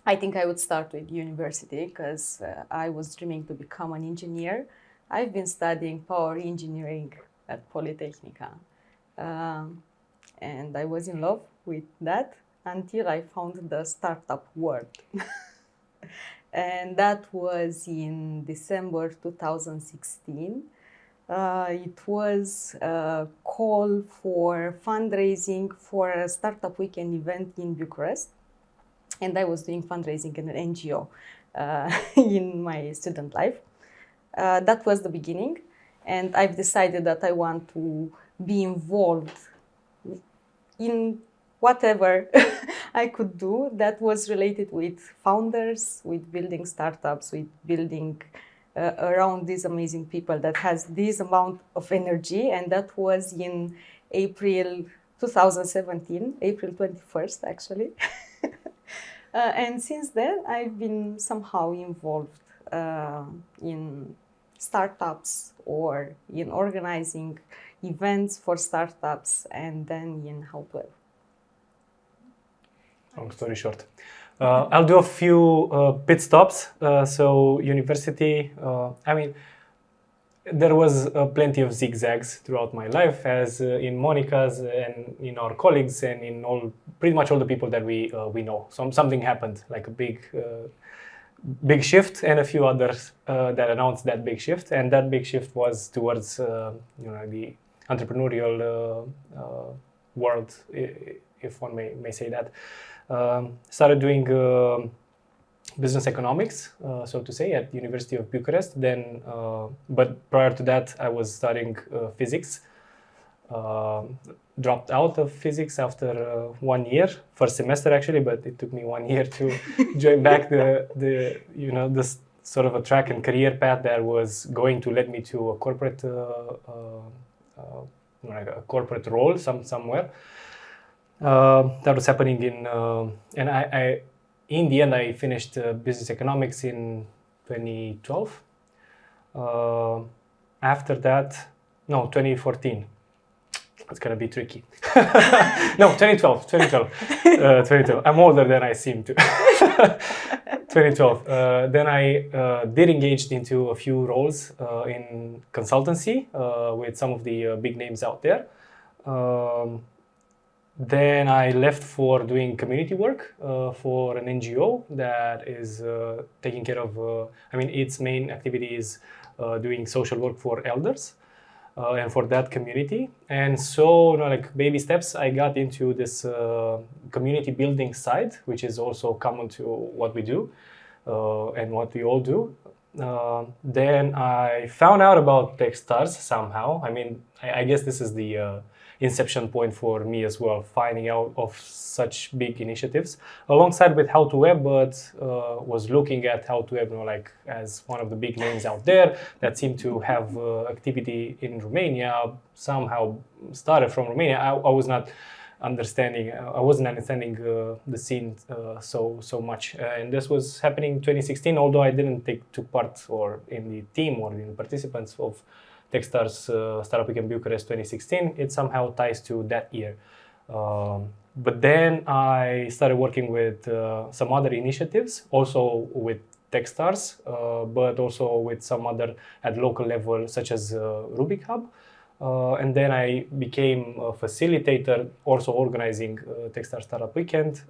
I think I would start with university because I was dreaming to become an engineer. I've been studying power engineering at Polytechnica. Um, and I was in love with that until I found the startup world. And that was in December 2016. It was a call for fundraising for a startup weekend event in Bucharest. And I was doing fundraising in an NGO in my student life. That was the beginning. And I've decided that I want to be involved in whatever I could do that was related with founders, with building startups, with building around these amazing people that has this amount of energy. And that was in April 2017, April 21st, actually. And since then, I've been somehow involved in startups or in organizing events for startups and then in how to. Long story short. I'll do a few pit stops. So university, I mean, there was plenty of zigzags throughout my life, as in Monica's and in our colleagues and in pretty much all the people that we know. So something happened, like a big shift, and a few others that announced that big shift, and that big shift was towards the entrepreneurial world, if one may say that. Started doing business economics, so to say, at University of Bucharest. Then, but prior to that, I was studying physics. Dropped out of physics after 1 year, first semester actually, but it took me 1 year to join back this sort of a track and career path that was going to lead me to a corporate like a corporate role somewhere. That was happening and I in the end I finished business economics in 2012. After that, no, 2014. It's gonna be tricky. No, 2012. 2012. I'm older than I seem to. 2012. Then I did engage into a few roles in consultancy with some of the big names out there. Then I left for doing community work for an NGO that is taking care of, its main activity is doing social work for elders and for that community. And so, like baby steps, I got into this community building side, which is also common to what we do and what we all do. Then I found out about Techstars somehow. I guess this is the inception point for me as well, finding out of such big initiatives alongside with How to Web, but was looking at How to Web as one of the big names out there that seemed to have activity in Romania, somehow started from Romania. I wasn't understanding the scene so much, and this was happening in 2016, although I didn't took part or in the team or in the participants of Techstars Startup Weekend Bucharest 2016, it somehow ties to that year. But then I started working with some other initiatives, also with Techstars, but also with some other at local level, such as Rubik Hub. And then I became a facilitator, also organizing Techstars Startup Weekend,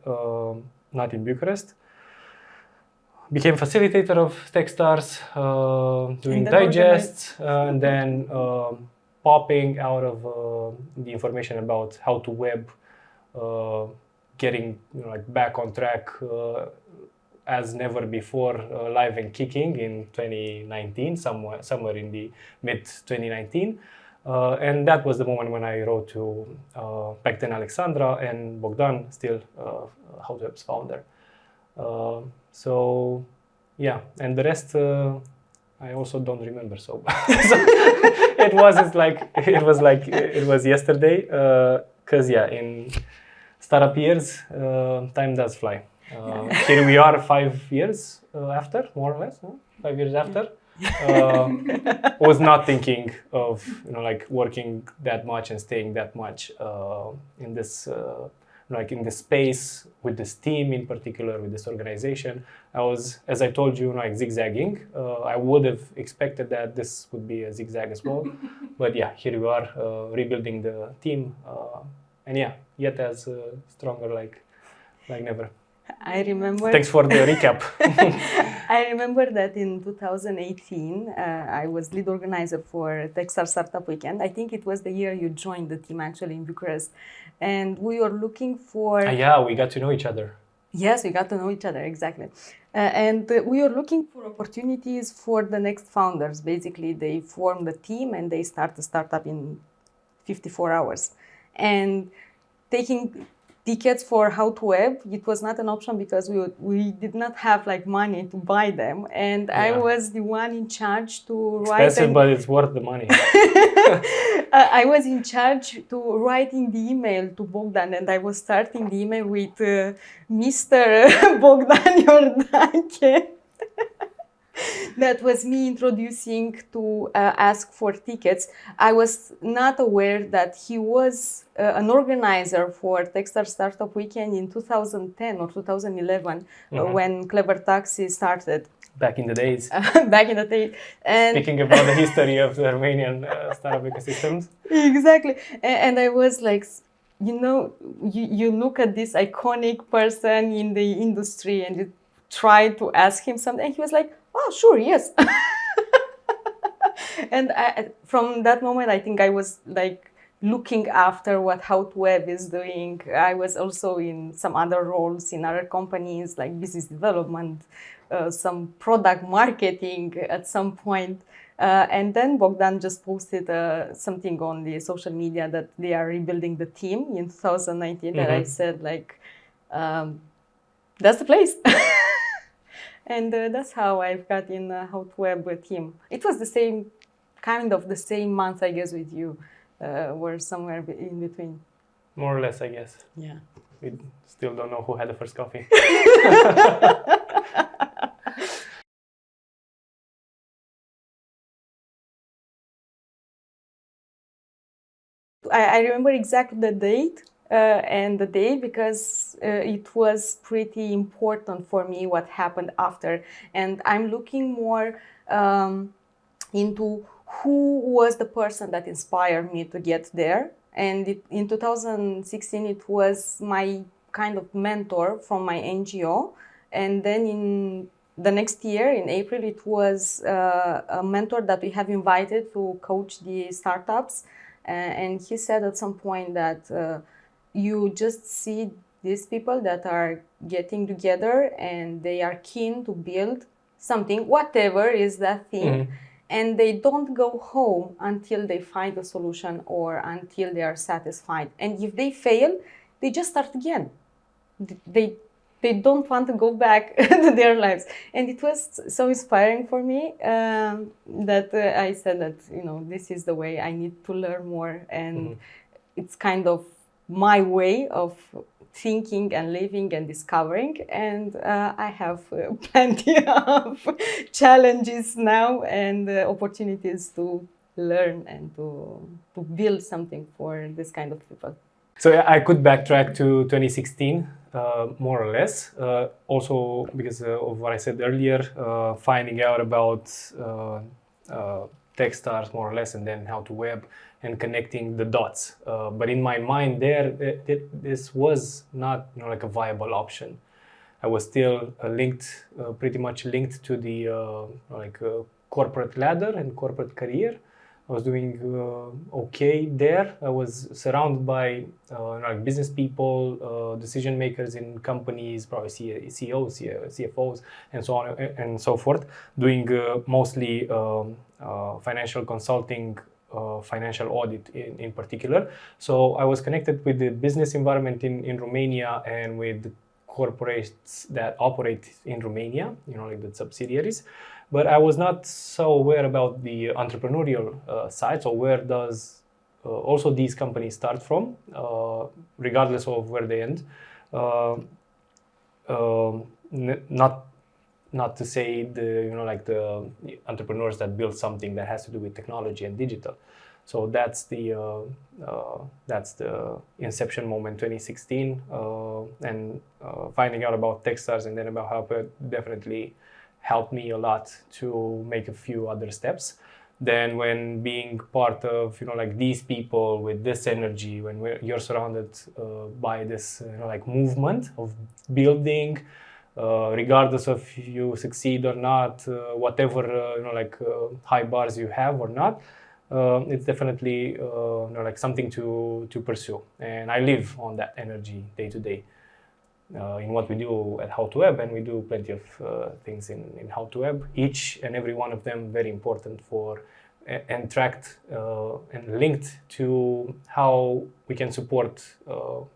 not in Bucharest. Became facilitator of Techstars, doing digests, and then popping out of the information about How to Web, getting back on track as never before, live and kicking in 2019, somewhere in the mid 2019. And that was the moment when I wrote to back then Alexandra and Bogdan, still How to Web's founder. So yeah, and the rest I also don't remember so it was yesterday, because in startup years time does fly. Here we are 5 years after, more or less, 5 years after. Was not thinking of working that much and staying that much in this like in the space with this team in particular, with this organization. I was, as I told you, like zigzagging. I would have expected that this would be a zigzag as well, but yeah, here you are, rebuilding the team, and yeah, yet as stronger like never. I remember. Thanks for the recap. I remember that in 2018, I was lead organizer for Techstars Startup Weekend. I think it was the year you joined the team actually in Bucharest, and we were looking for. Yeah, we got to know each other. Yes, we got to know each other, exactly. And we were looking for opportunities for the next founders. Basically, they formed a team and they start the startup in 54 hours. And taking tickets for How to Web, it was not an option because we did not have like money to buy them. And I was the one in charge to write. Expensive, but it's worth the money. I was in charge to writing the email to Bogdan, and I was starting the email with Mr. Bogdan Iordache. That was me introducing to ask for tickets. I was not aware that he was an organizer for Techstars Startup Weekend in 2010 or 2011 when Clever Taxi started. Back in the days. Back in the days. And speaking about the history of the Romanian startup ecosystems. Exactly. And I was like, you know, you look at this iconic person in the industry and you try to ask him something. And he was like, oh, sure, yes. And from that moment, I think I was like looking after what How to Web is doing. I was also in some other roles in other companies like business development, some product marketing at some point. And then Bogdan just posted something on the social media that they are rebuilding the team in 2019. That I said like, that's the place. And that's how I've got in How to Web team. It was the same, kind of the same month, I guess, with you. We're somewhere in between. More or less, I guess. Yeah. We still don't know who had the first coffee. I remember exactly the date and the day because it was pretty important for me what happened after. And I'm looking more into who was the person that inspired me to get there. And in 2016, it was my kind of mentor from my NGO. And then in the next year, in April, it was a mentor that we have invited to coach the startups. And he said at some point that you just see these people that are getting together and they are keen to build something, whatever is that thing, and they don't go home until they find a solution or until they are satisfied. And if they fail, they just start again. They don't want to go back to their lives. And it was so inspiring for me that I said that, you know, this is the way I need to learn more. And it's kind of my way of thinking and living and discovering. And I have plenty of challenges now and opportunities to learn and to build something for this kind of people. So I could backtrack to 2016, more or less. Also because of what I said earlier, finding out about Techstars more or less, and then How to Web, and connecting the dots. But in my mind, this was not, you know, like a viable option. I was still linked, pretty much linked to the corporate ladder and corporate career. I was doing okay there. I was surrounded by like business people, decision makers in companies, probably CEOs, CFOs, and so on and so forth, doing mostly financial consulting, financial audit in particular. So I was connected with the business environment in Romania and with corporates that operate in Romania, you know, like the subsidiaries. But I was not so aware about the entrepreneurial side. So where does also these companies start from, regardless of where they end? Not to say the, you know, like the entrepreneurs that build something that has to do with technology and digital, So that's the inception moment, 2016, and finding out about Techstars and then about Help definitely helped me a lot to make a few other steps. Then when being part of like these people with this energy, when you're surrounded by this like movement of building, regardless of if you succeed or not, whatever high bars you have or not, it's definitely like something to pursue. And I live on that energy day to day in what we do at How to Web, and we do plenty of things in How to Web. Each and every one of them very important for and tracked and linked to how we can support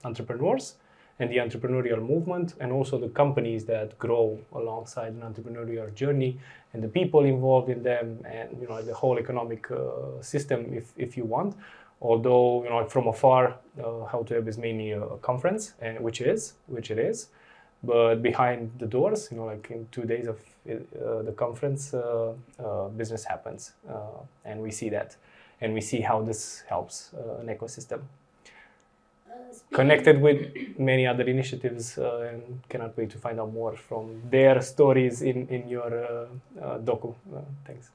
entrepreneurs and the entrepreneurial movement, and also the companies that grow alongside an entrepreneurial journey, and the people involved in them, and the whole economic system, if you want. Although from afar, How to Web is mainly a conference, and which it is, but behind the doors, like in 2 days of the conference, business happens, and we see that, and we see how this helps an ecosystem. Connected with many other initiatives, and cannot wait to find out more from their stories in your docu. Thanks.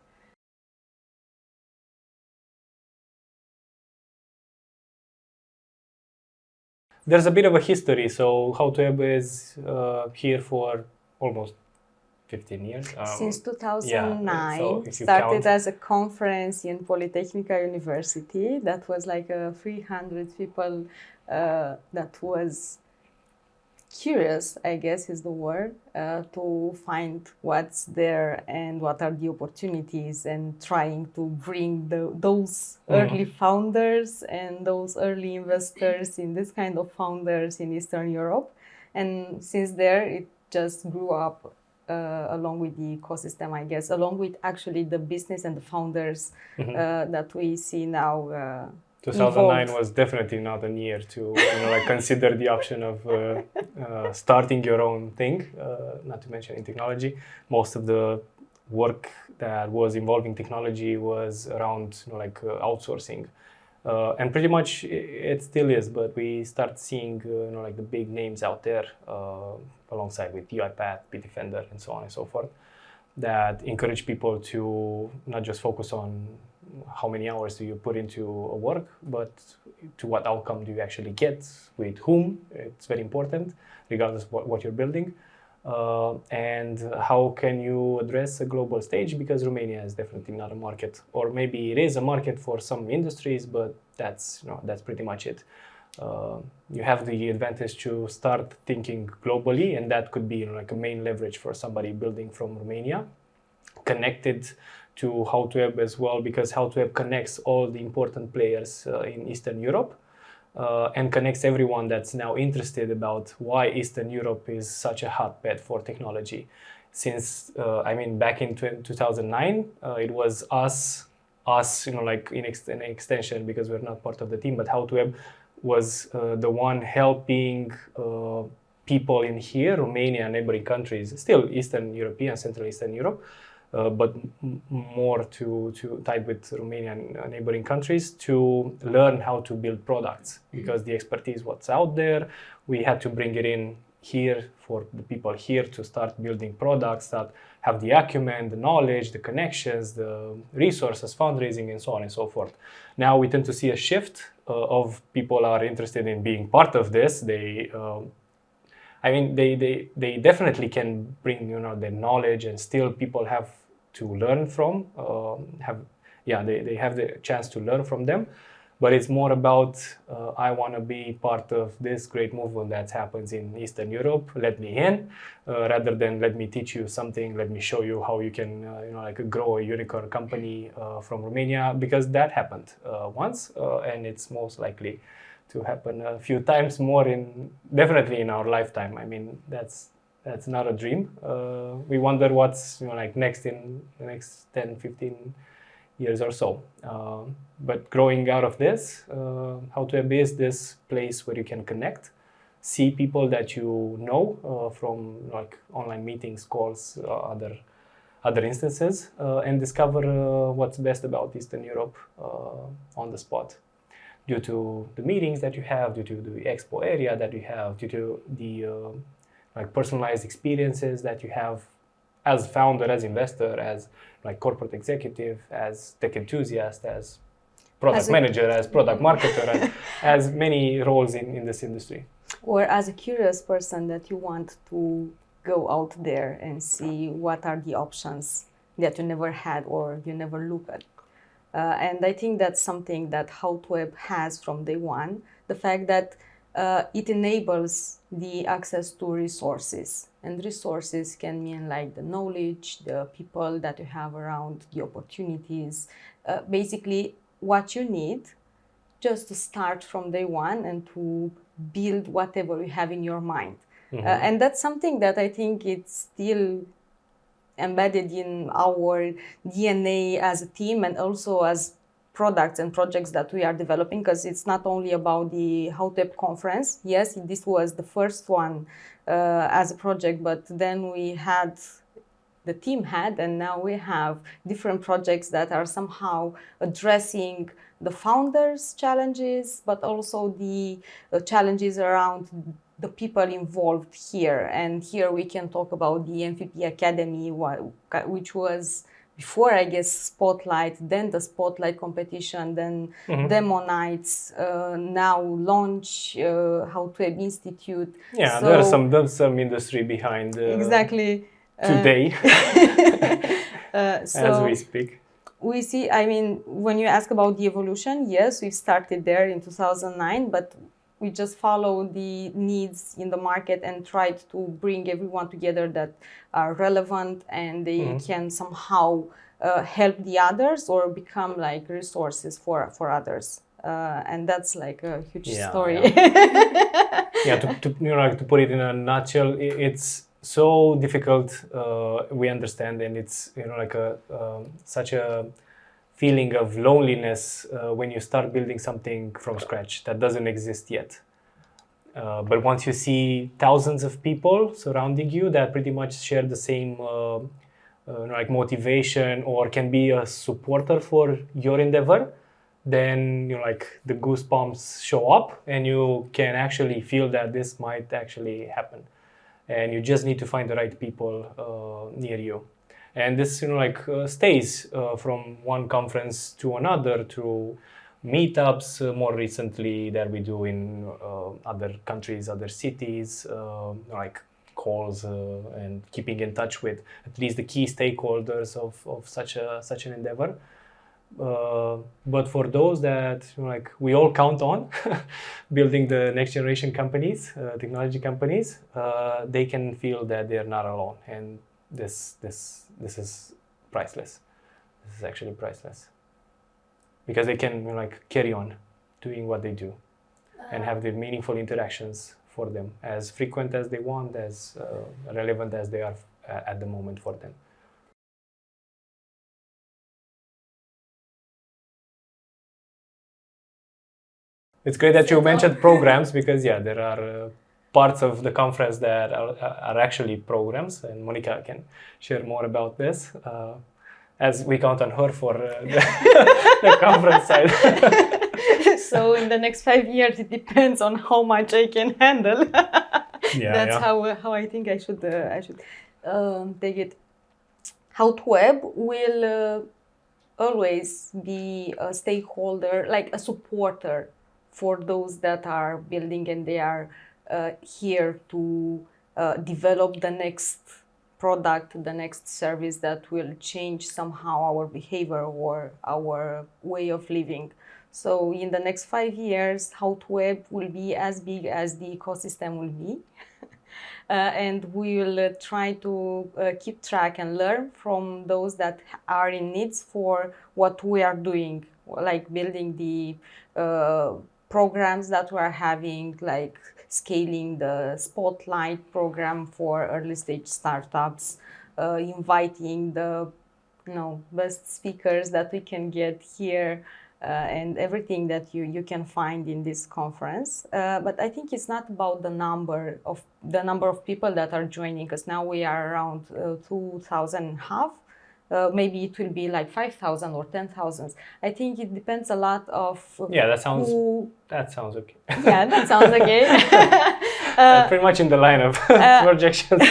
There's a bit of a history. So How to Web is here for almost 15 years. Since 2009, so started as a conference in Polytechnica University. That was like 300 people that was curious, I guess is the word, to find what's there and what are the opportunities, and trying to bring those early founders and those early investors in this kind of founders in Eastern Europe. And since there, it just grew up along with the ecosystem, I guess, along with actually the business and the founders that we see now. 2009 involved. was definitely not a year to consider the option of starting your own thing, not to mention in technology. Most of the work that was involving technology was around outsourcing, and pretty much it still is, but we start seeing like the big names out there alongside with UiPath, Bitdefender, and so on and so forth, that encourage people to not just focus on how many hours do you put into a work, but to what outcome do you actually get, with whom. It's very important, regardless of what you're building. And how can you address a global stage, because Romania is definitely not a market, or maybe it is a market for some industries, but that's pretty much it. You have the advantage to start thinking globally, and that could be like a main leverage for somebody building from Romania, connected to How to Web as well, because How to Web connects all the important players in Eastern Europe, and connects everyone that's now interested about why Eastern Europe is such a hotbed for technology. Since back in 2009, it was us, like in an extension, because we're not part of the team, but How to Web was the one helping people in here, Romania, neighboring countries, still Eastern European, Central Eastern Europe, but more to tied with Romanian neighboring countries, to learn how to build products, because the expertise what's out there, we had to bring it in here for the people here to start building products that have the acumen, the knowledge, the connections, the resources, fundraising, and so on and so forth. Now we tend to see a shift of people are interested in being part of this. They definitely can bring their knowledge, and still people have to learn from. They have the chance to learn from them, but it's more about I want to be part of this great movement that happens in Eastern Europe. Let me in, rather than let me teach you something. Let me show you how you can grow a unicorn company from Romania, because that happened once, and it's most likely to happen a few times more, definitely in our lifetime. I mean, that's not a dream. We wonder what's next in the next 10, 15 years or so. But growing out of this, How to Web is this place where you can connect, see people that you know from online meetings, calls, other instances, and discover what's best about Eastern Europe on the spot, due to the meetings that you have, due to the expo area that you have, due to the like personalized experiences that you have as founder, as investor, as like corporate executive, as tech enthusiast, as product manager, as product marketer, as many roles in this industry. Or as a curious person that you want to go out there and see what are the options that you never had or you never look at. And I think that's something that HowToWeb has from day one, the fact that it enables the access to resources. And resources can mean like the knowledge, the people that you have around, the opportunities, basically what you need just to start from day one and to build whatever you have in your mind. And that's something that I think it's still embedded in our DNA as a team and also as products and projects that we are developing, because it's not only about the HowToWeb conference. Yes, this was the first one as a project, but then the team had, and now we have different projects that are somehow addressing the founders' challenges, but also the challenges around the people involved here. And here we can talk about the MVP Academy, which was before, I guess, Spotlight, then the Spotlight competition, then Demo Nights, now launch HowToWeb Institute. Yeah, so there's some industry behind exactly today, so as we speak. We see, I mean, when you ask about the evolution, yes, we started there in 2009, but we just follow the needs in the market and tried to bring everyone together that are relevant and they can somehow help the others or become like resources for others. And that's like a huge story. Yeah, to put it in a nutshell, it's so difficult. We understand, and it's like such a feeling of loneliness when you start building something from scratch that doesn't exist yet. But once you see thousands of people surrounding you that pretty much share the same like motivation or can be a supporter for your endeavor, then like the goosebumps show up and you can actually feel that this might actually happen. And you just need to find the right people near you. And this, stays from one conference to another, through meetups more recently that we do in other countries, other cities, like calls and keeping in touch with at least the key stakeholders of such an endeavor. But for those that we all count on, building the next generation companies, technology companies, they can feel that they're not alone, and this is priceless. This is actually priceless, because they can carry on doing what they do and have the meaningful interactions for them, as frequent as they want, as relevant as they are at the moment for them. It's great that you mentioned programs, because there are parts of the conference that are actually programs, and Monica can share more about this, as we count on her for the conference side. So in the next 5 years, it depends on how much I can handle. That's how I think I should take it. HowToWeb will always be a stakeholder, like a supporter for those that are building, and they are here to develop the next product, the next service that will change somehow our behavior or our way of living. So in the next 5 years, HowToWeb will be as big as the ecosystem will be. And we will try to keep track and learn from those that are in needs for what we are doing, like building the programs that we are having, like scaling the Spotlight program for early stage startups, inviting the best speakers that we can get here, and everything that you can find in this conference. But I think it's not about the number of people that are joining, because now we are around 2,500 maybe it will be like 5,000 or 10,000. I think it depends a lot of yeah, that sounds okay. Yeah, that sounds okay. Pretty much in the line of projections.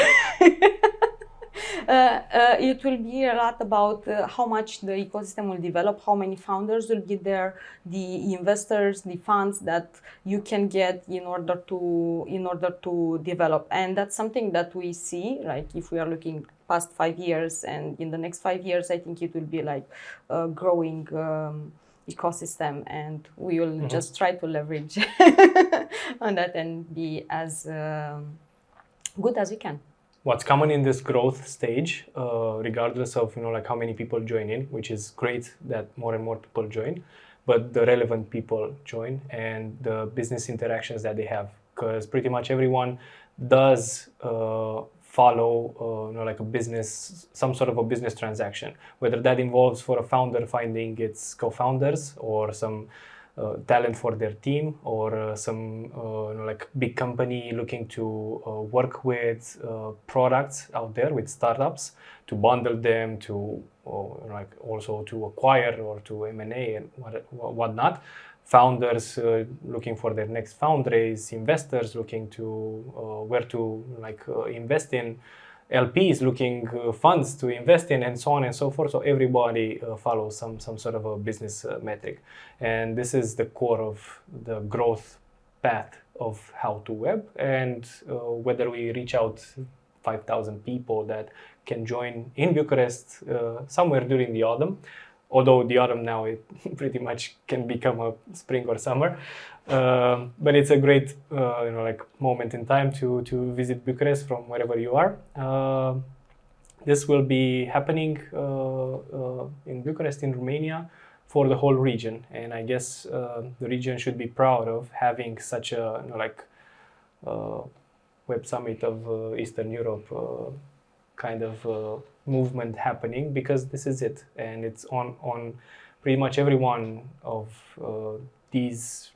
It will be a lot about how much the ecosystem will develop, how many founders will be there, the investors, the funds that you can get in order to develop. And that's something that we see, like if we are looking past 5 years, and in the next 5 years, I think it will be like a growing ecosystem, and we will just try to leverage on that and be as good as we can. What's common in this growth stage, regardless of like how many people join in, which is great that more and more people join, but the relevant people join and the business interactions that they have, because pretty much everyone does follow like a business, some sort of a business transaction, whether that involves for a founder finding its co-founders or some talent for their team, or some like big company looking to work with products out there, with startups, to bundle them, to like also to acquire or to M&A and whatnot. Founders looking for their next fundraise, investors looking to where to invest in, LPs looking funds to invest in, and so on and so forth. So everybody follows some sort of a business metric, and this is the core of the growth path of How to Web. And whether we reach out 5,000 people that can join in Bucharest somewhere during the autumn, although the autumn now it pretty much can become a spring or summer. But it's a great moment in time to visit Bucharest from wherever you are. This will be happening in Bucharest, in Romania, for the whole region, and I guess the region should be proud of having such a web summit of Eastern Europe kind of movement happening, because this is it, and it's on pretty much every one of these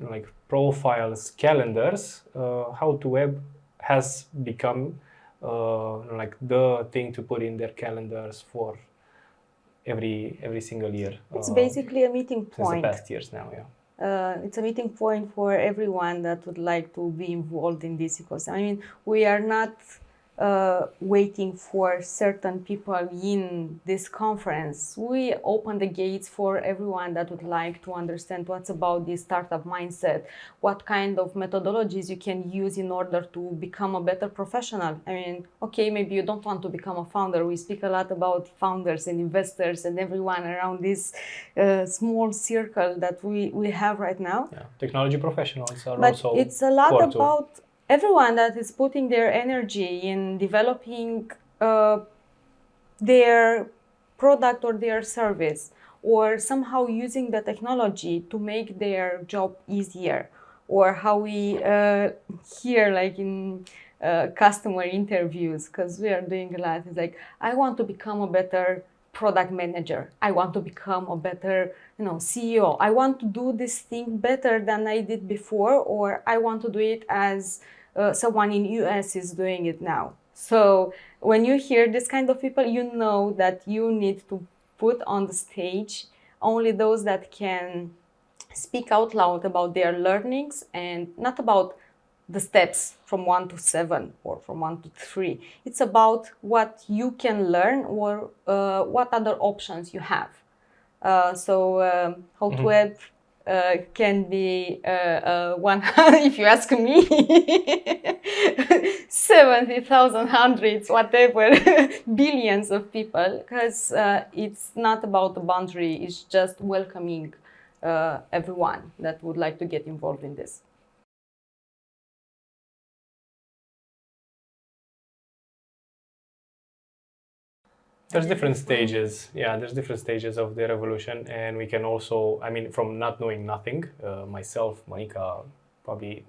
profiles, calendars. How to Web has become the thing to put in their calendars for every single year. It's basically a meeting point. Since the past years now, yeah. It's a meeting point for everyone that would like to be involved in this ecosystem. I mean, we are not waiting for certain people in this conference. We open the gates for everyone that would like to understand what's about this startup mindset, what kind of methodologies you can use in order to become a better professional. I mean, okay, maybe you don't want to become a founder. We speak a lot about founders and investors and everyone around this small circle that we have right now. Yeah. Technology professionals are but also it's a lot about everyone that is putting their energy in developing their product or their service, or somehow using the technology to make their job easier, or how we hear like in customer interviews, because we are doing a lot. It's like, I want to become a better product manager. I want to become a better CEO. I want to do this thing better than I did before, or I want to do it as someone in US is doing it now. So when you hear this kind of people, you know that you need to put on the stage only those that can speak out loud about their learnings, and not about the steps from 1 to 7 or from 1 to 3. It's about what you can learn, or what other options you have. So How to Web can be one, if you ask me, 70,000, hundreds, whatever, billions of people, because it's not about the boundary, it's just welcoming everyone that would like to get involved in this. There's different stages. Yeah, there's different stages of their evolution, and we can also, I mean, from not knowing nothing, myself, Monica, probably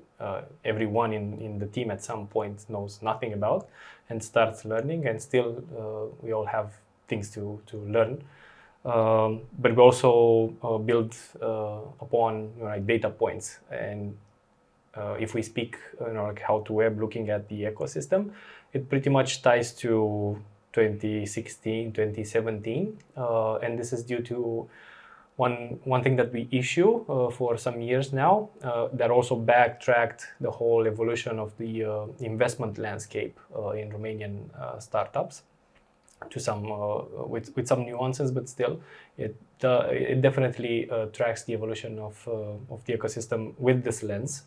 everyone in the team at some point knows nothing about, and starts learning, and still we all have things to learn. But we also build upon data points, and if we speak How to Web, looking at the ecosystem, it pretty much ties to 2016, 2017, and this is due to one thing that we issue for some years now that also backtracked the whole evolution of the investment landscape in Romanian startups to some with some nuances, but still it definitely tracks the evolution of the ecosystem with this lens.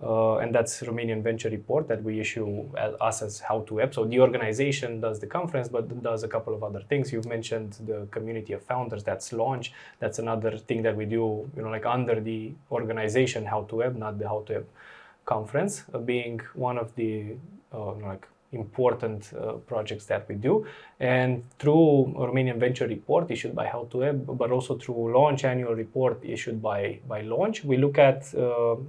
And that's Romanian Venture Report that we issue as How2Web. So the organization does the conference, but does a couple of other things. You've mentioned the community of founders. That's launch. That's another thing that we do, like under the organization How2Web, not the How2Web conference, being one of the like important projects that we do. And through Romanian Venture Report issued by How2Web, but also through Launch annual report issued by Launch, we look at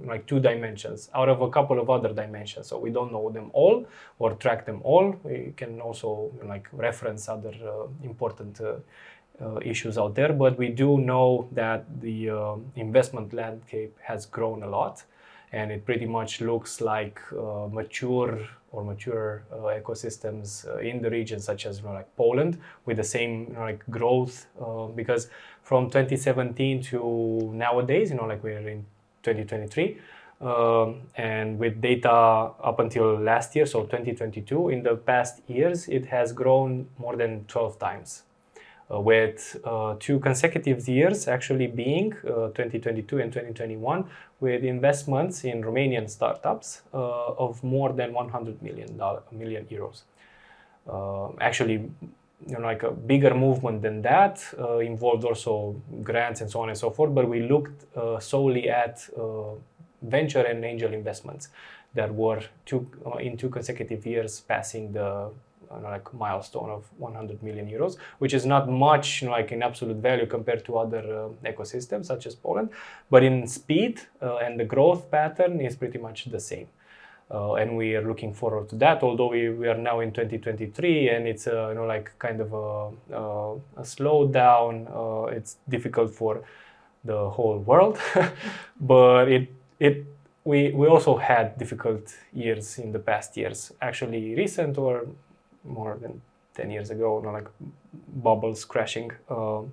like 2 dimensions out of a couple of other dimensions. So we don't know them all or track them all. We can also like reference other important issues out there, but we do know that the investment landscape has grown a lot, and it pretty much looks like mature ecosystems in the region, such as like Poland, with the same like growth. Because from 2017 to nowadays, like we're in 2023, and with data up until last year, so 2022, in the past years, it has grown more than 12 times. With 2 consecutive years actually being 2022 and 2021, with investments in Romanian startups of more than 100 million euros. Actually, like a bigger movement than that involved also grants and so on and so forth, but we looked solely at venture and angel investments that were in 2 consecutive years passing the like milestone of 100 million euros, which is not much like in absolute value compared to other ecosystems such as Poland, but in speed and the growth pattern is pretty much the same. And we are looking forward to that, although we are now in 2023 and it's like kind of a slowdown. It's difficult for the whole world, but we also had difficult years in the past years, actually recent or more than 10 years ago, like bubbles crashing. So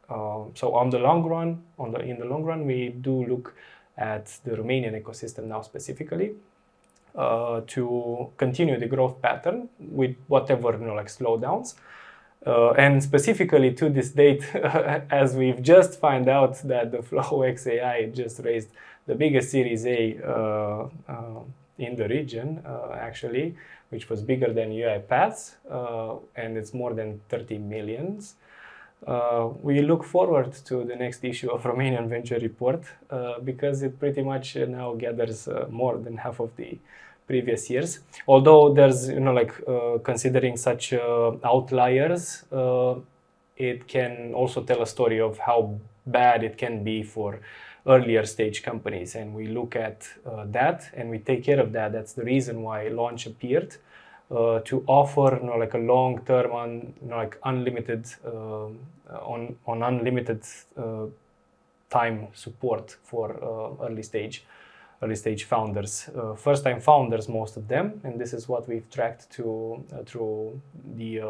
in the long run, we do look at the Romanian ecosystem now specifically to continue the growth pattern with whatever like slowdowns. And specifically to this date, as we've just found out that the FlowXAI just raised the biggest Series A in the region, actually, which was bigger than UiPath's, and it's more than 30 millions. We look forward to the next issue of Romanian Venture Report because it pretty much now gathers more than half of the previous years. Although there's, like considering such outliers, it can also tell a story of how bad it can be for earlier stage companies, and we look at that and we take care of that. That's the reason why Launch appeared to offer like a long-term like unlimited on unlimited time support for early stage founders, first-time founders, most of them, and this is what we've tracked through the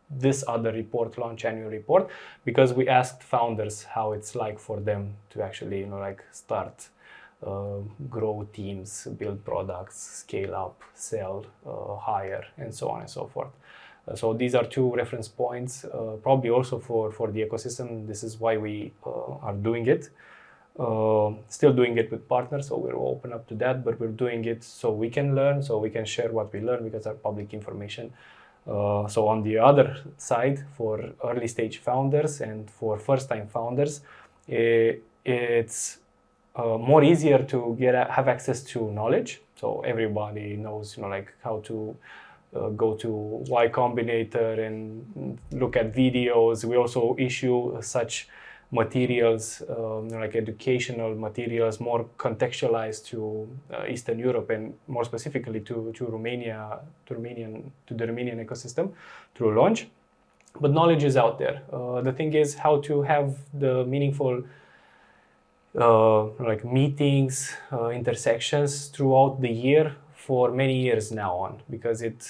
this other report, Launch annual report, because we asked founders how it's like for them to actually like start, grow teams, build products, scale up, sell, hire, and so on and so forth. So these are 2 reference points, probably also for the ecosystem. This is why we are doing it. Still doing it with partners, so we're open up to that, but we're doing it so we can learn, so we can share what we learn because it's public information. So on the other side, for early stage founders and for first time founders, it's more easier to have access to knowledge. So everybody knows, like how to go to Y Combinator and look at videos. We also issue such materials, like educational materials, more contextualized to Eastern Europe and more specifically to Romania, to the Romanian ecosystem through Launch. But knowledge is out there. The thing is how to have the meaningful like meetings, intersections throughout the year for many years now on, because it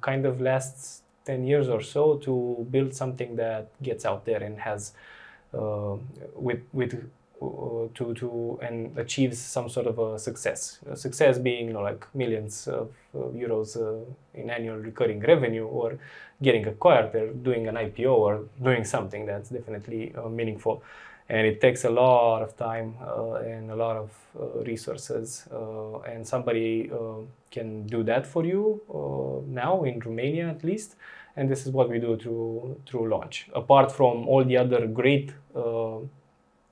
kind of lasts 10 years or so to build something that gets out there and has and achieves some sort of a success. Success being like millions of euros in annual recurring revenue, or getting acquired, or doing an IPO, or doing something that's definitely meaningful. And it takes a lot of time and a lot of resources, and somebody can do that for you now in Romania at least. And this is what we do through Launch. Apart from all the other great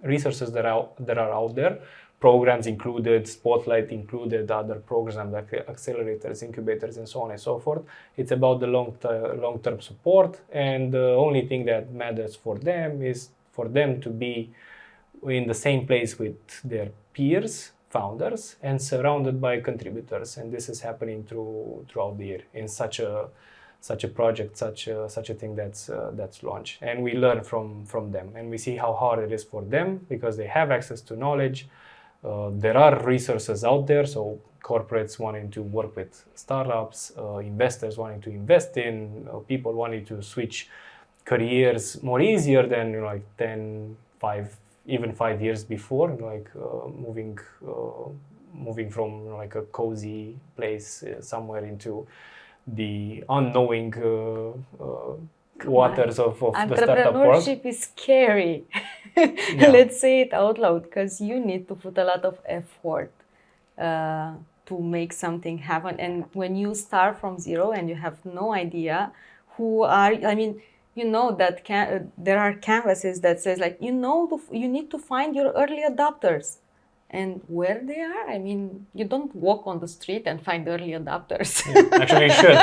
resources that are out there, programs included, Spotlight included, other programs like accelerators, incubators, and so on and so forth. It's about the long-term support, and the only thing that matters for them is for them to be in the same place with their peers, founders, and surrounded by contributors. And this is happening throughout the year in such a project, such a thing that's launched. And we learn from them, and we see how hard it is for them because they have access to knowledge. There are resources out there, so corporates wanting to work with startups, investors wanting to invest in, people wanting to switch careers more easier than like 10, 5, even 5 years before, like moving from like a cozy place somewhere into the unknowing waters of the startup world. Entrepreneurship is scary. Yeah. Let's say it out loud, because you need to put a lot of effort to make something happen. And when you start from zero and you have no idea who are, I mean, you know that there are canvases that says like, you need to find your early adopters. And where they are, I mean, you don't walk on the street and find early adopters. Yeah, actually, you should.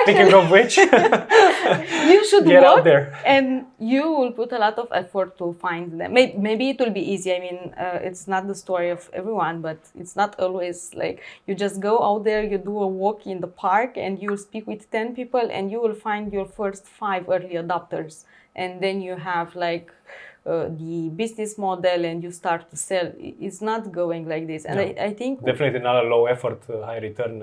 Speaking of which, you should get walk out there. and you will put a lot of effort to find them. Maybe it will be easy. I mean, it's not the story of everyone, but it's not always like you just go out there, you do a walk in the park, and you will speak with 10 people, and you will find your first 5 early adopters. And then you have like the business model, and you start to sell. It's not going like this. And No, I think definitely not a low effort, high return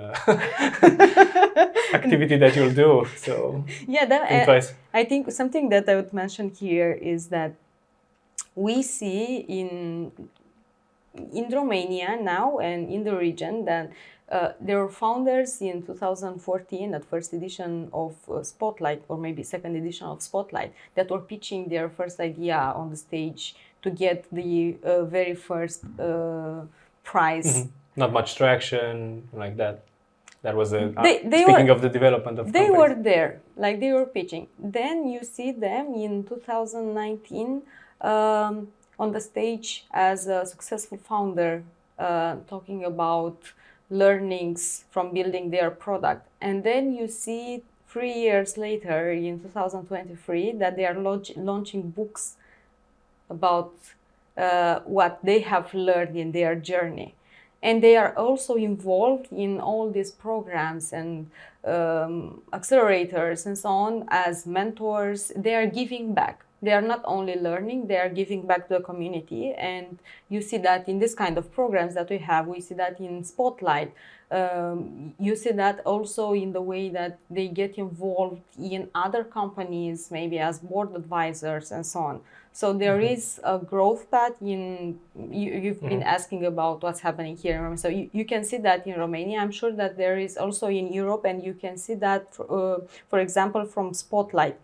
activity that you'll do. So yeah, think twice. I think something that I would mention here is that we see in Romania now and in the region that there were founders in 2014 at first edition of Spotlight, or maybe second edition of Spotlight, that were pitching their first idea on the stage to get the very first prize. Mm-hmm. Not much traction like that. That was speaking of the development of they companies. were there, like they were pitching. Then you see them in 2019 on the stage as a successful founder, talking about learnings from building their product. And then you see 3 years later in 2023 that they are launching books about what they have learned in their journey. And they are also involved in all these programs and accelerators and so on as mentors. They are giving back. They are not only learning, they are giving back to the community. And you see that in this kind of programs that we have. We see that in Spotlight. You see that also in the way that they get involved in other companies, maybe as board advisors and so on. So there is a growth path in, you've been asking about what's happening here. So you can see that in Romania. I'm sure that there is also in Europe, and you can see that, for example, from Spotlight.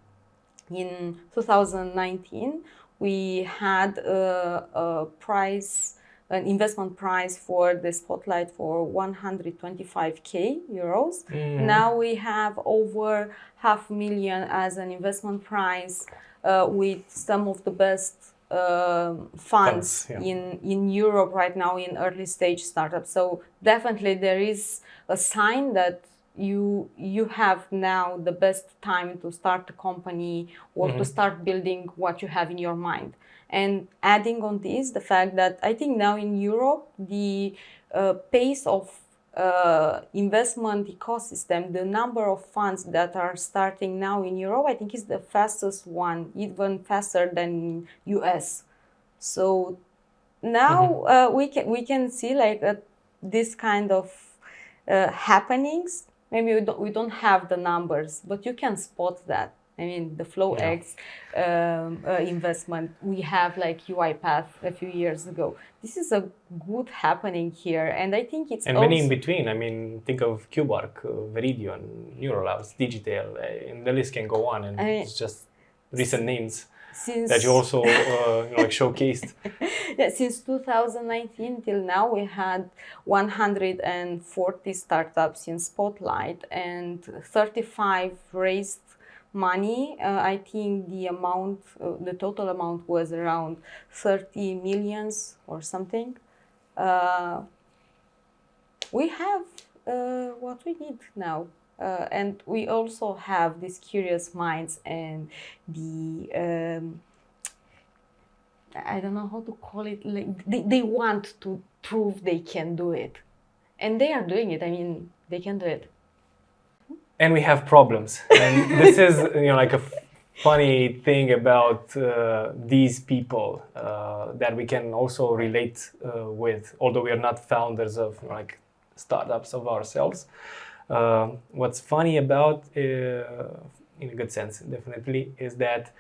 In 2019, we had a prize, an investment prize for the Spotlight for 125k euros. Now we have over 500,000 as an investment prize, with some of the best funds in Europe right now in early stage startups. So definitely there is a sign that you have now the best time to start a company or to start building what you have in your mind. And adding on this, the fact that I think now in Europe, the pace of investment ecosystem, the number of funds that are starting now in Europe, I think is the fastest one, even faster than US. So now we can see like this kind of happenings maybe we don't have the numbers, but you can spot that. I mean, the FlowX investment, we have like UiPath a few years ago. This is a good happening here, and I think it's and also many in between. I mean, think of Cubark, Veridion, Neurolabs, Digital, and the list can go on. And it's just recent names that you also like showcased. Yeah, since 2019 till now, we had 140 startups in Spotlight and 35 raised money. I think the total amount was around 30 millions or something. We have what we need now. And we also have these curious minds and the I don't know how to call it, like they want to prove they can do it, and they are doing it. I mean, they can do it. And we have problems, and this is like a funny thing about these people that we can also relate with, although we are not founders of like startups of ourselves. What's funny about, in a good sense, definitely, is that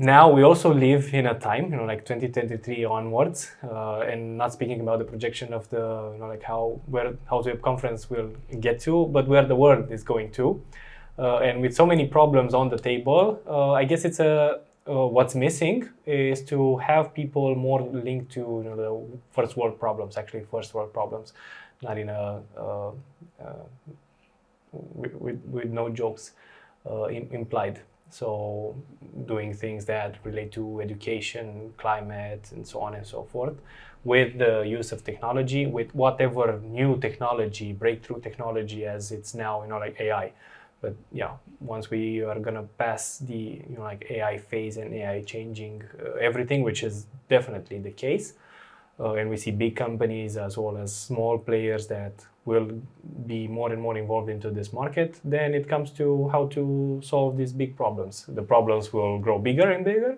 now we also live in a time, like 2023 onwards, and not speaking about the projection of the, like how to Web conference will get to, but where the world is going to. And with so many problems on the table, I guess it's what's missing is to have people more linked to the first world problems, not in a with no jokes implied. So doing things that relate to education, climate, and so on and so forth, with the use of technology, with whatever new technology, breakthrough technology as it's now, like AI. But yeah, once we are gonna pass the like AI phase and AI changing everything, which is definitely the case, and we see big companies as well as small players that will be more and more involved into this market, then it comes to how to solve these big problems. The problems will grow bigger and bigger,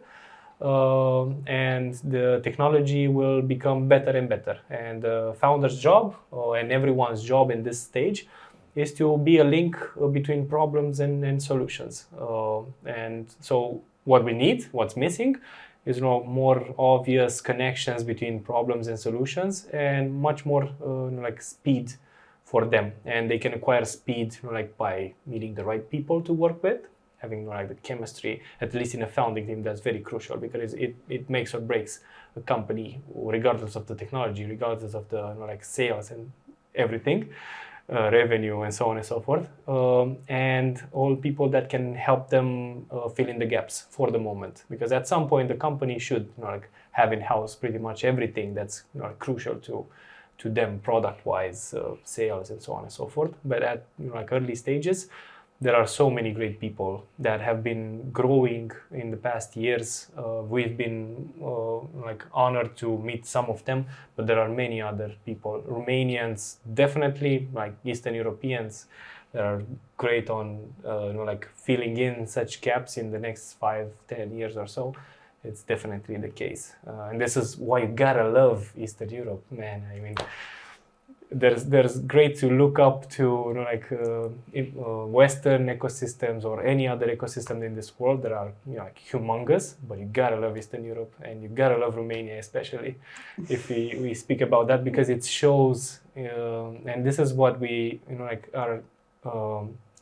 and the technology will become better and better. And the founder's job and everyone's job in this stage is to be a link between problems and solutions. And so what we need, what's missing, is more obvious connections between problems and solutions, and much more like speed for them. And they can acquire speed like by meeting the right people to work with, having like the chemistry, at least in a founding team. That's very crucial, because it makes or breaks a company, regardless of the technology, regardless of the like sales and everything, revenue and so on and so forth, and all people that can help them fill in the gaps for the moment, because at some point the company should like have in-house pretty much everything that's crucial to them, product-wise, sales and so on and so forth. But at like early stages, there are so many great people that have been growing in the past years. We've been like honored to meet some of them, but there are many other people. Romanians, definitely, like Eastern Europeans, that are great on like filling in such gaps in the next 5-10 years or so. It's definitely the case, and this is why you gotta love Eastern Europe, man. I mean, there's great to look up to Western ecosystems or any other ecosystem in this world that are like humongous, but you gotta love Eastern Europe, and you gotta love Romania, especially if we speak about that, because it shows, and this is what we are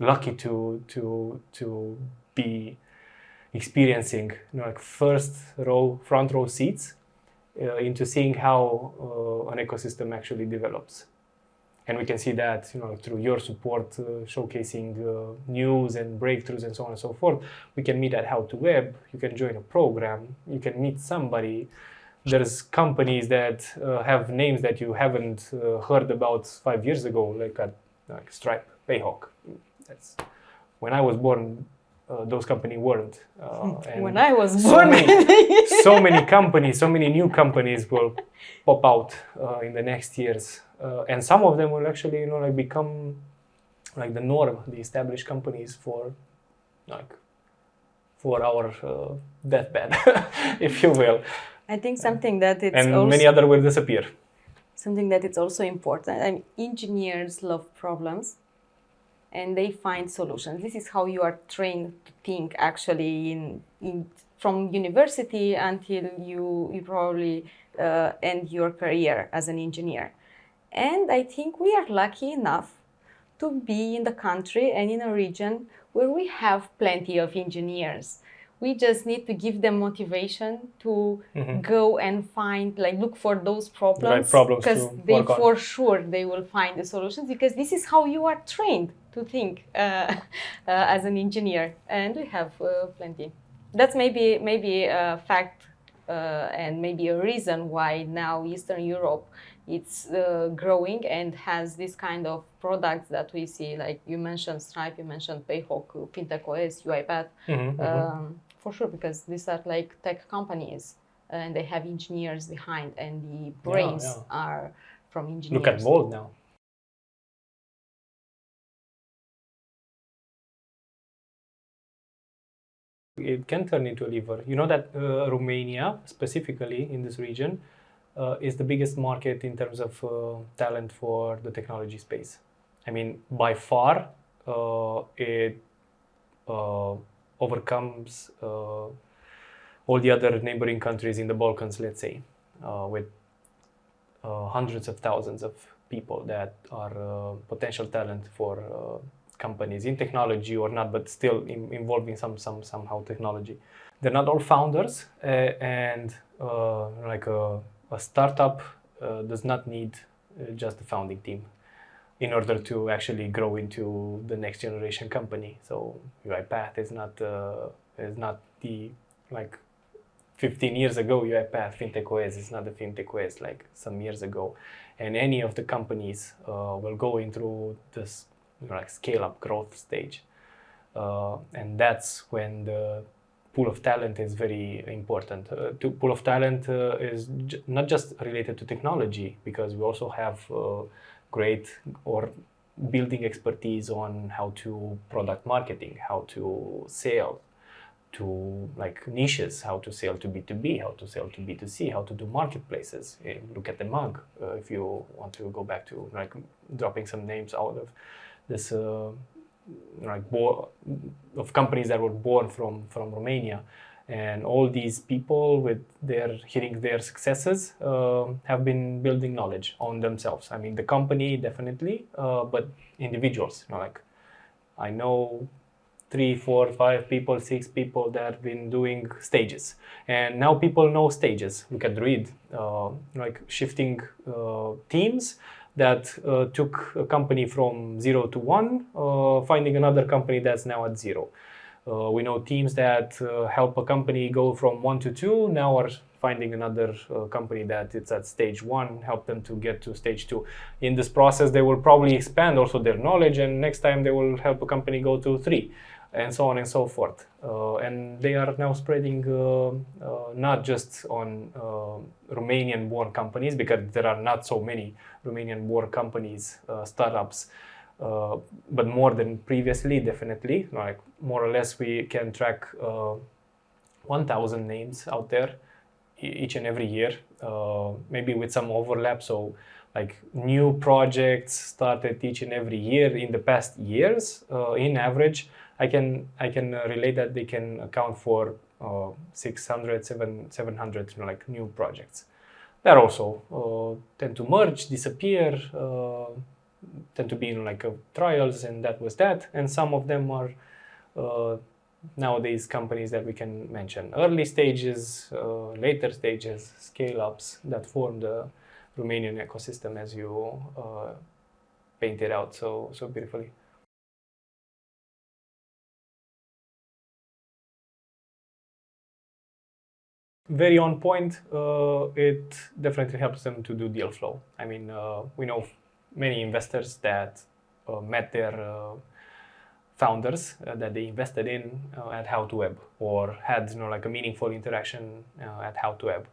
lucky to be experiencing, like front row seats into seeing how an ecosystem actually develops. And we can see that through your support, showcasing news and breakthroughs and so on and so forth. We can meet at How to Web. You can join a program. You can meet somebody. There's companies that have names that you haven't heard about 5 years ago, like Stripe, Payhawk. That's when I was born. Those companies weren't. And when I was born, so many companies, so many new companies will pop out in the next years, and some of them will actually, become like the norm, the established companies for our deathbed, if you will. I think something that it's and also, many other will disappear. Something that it's also important. I mean, engineers love problems. and they find solutions. This is how you are trained to think actually from university until you probably end your career as an engineer. And I think we are lucky enough to be in the country and in a region where we have plenty of engineers. We just need to give them motivation to go and find, like, look for those problems, right problems because to they work on. for sure they will find the solutions, because this is how you are trained to think as an engineer, and we have plenty. That's maybe a fact and maybe a reason why now Eastern Europe it's growing and has this kind of products that we see, like you mentioned Stripe, you mentioned Payhawk, FintechOS, UiPath, for sure, because these are like tech companies and they have engineers behind, and the brains are from engineers. Look at Bold now. It can turn into a lever. You know that Romania, specifically in this region, is the biggest market in terms of talent for the technology space. I mean, by far, it overcomes all the other neighboring countries in the Balkans, let's say, with hundreds of thousands of people that are potential talent for companies in technology or not, but still involving somehow technology. They're not all founders, and like a startup does not need just a founding team in order to actually grow into the next generation company. So UiPath is not the, like, 15 years ago UiPath FintechOS is not the FintechOS like some years ago, and any of the companies will go into this like scale up growth stage, and that's when the pool of talent is very important. Pool of talent is not just related to technology, because we also have great or building expertise on how to product marketing, how to sell to like niches, how to sell to B2B, how to sell to B2C, how to do marketplaces. Look at the mug, if you want to go back to like dropping some names out of this like of companies that were born from Romania, and all these people with hitting their successes have been building knowledge on themselves. I mean, the company definitely, but individuals, like I know 3, 4, 5 people, 6 people that have been doing stages, and now people know stages. Look at Druid, like shifting teams that took a company from 0 to 1, finding another company that's now at 0. We know teams that help a company go from 1 to 2, now are finding another company that it's at stage 1, help them to get to stage 2. In this process, they will probably expand also their knowledge, and next time they will help a company go to 3, and so on and so forth. And they are now spreading not just on Romanian-born companies, because there are not so many Romanian-born companies, startups, but more than previously, definitely. Like more or less, we can track 1,000 names out there each and every year, maybe with some overlap. So like new projects started each and every year in the past years. In average, I can relate that they can account for 600, 700 like new projects. That also tend to merge, disappear, tend to be in like trials, and that was that. And some of them are nowadays companies that we can mention, early stages, later stages, scale-ups that form the Romanian ecosystem, as you painted out so beautifully. Very on point. It definitely helps them to do deal flow. I mean, we know many investors that met their founders that they invested in at How2Web, or had like a meaningful interaction at How2Web,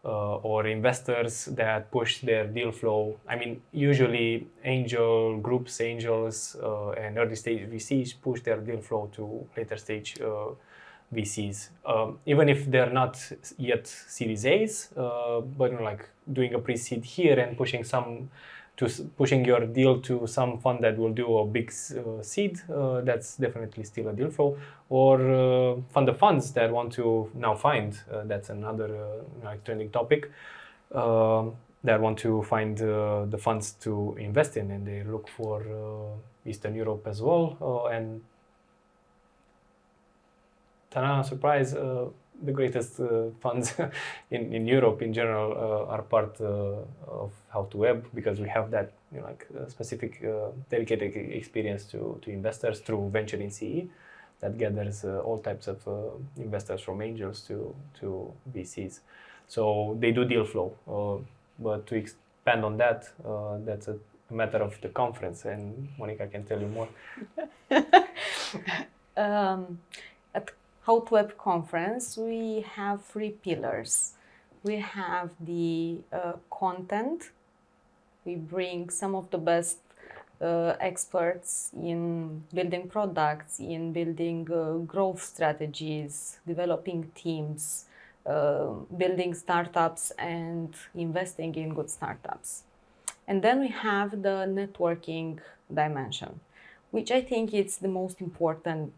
or investors that pushed their deal flow. I mean, usually angel groups, angels, and early stage VCs push their deal flow to later stage VCs, even if they're not yet Series A's, but like doing a pre-seed here and pushing some pushing your deal to some fund that will do a big seed, that's definitely still a deal flow. Or fund of funds that want to now find, that's another trending topic, that want to find the funds to invest in, and they look for Eastern Europe as well. And ta-da, surprise, the greatest funds in Europe in general are part of How to Web, because we have that specific dedicated experience to investors through Venture in CE that gathers all types of investors, from angels to VCs. So they do deal flow, but to expand on that, that's a matter of the conference, and Monica can tell you more. At How to Web conference, we have 3 pillars. We have the content. We bring some of the best experts in building products, in building growth strategies, developing teams, building startups and investing in good startups. And then we have the networking dimension, which I think is the most important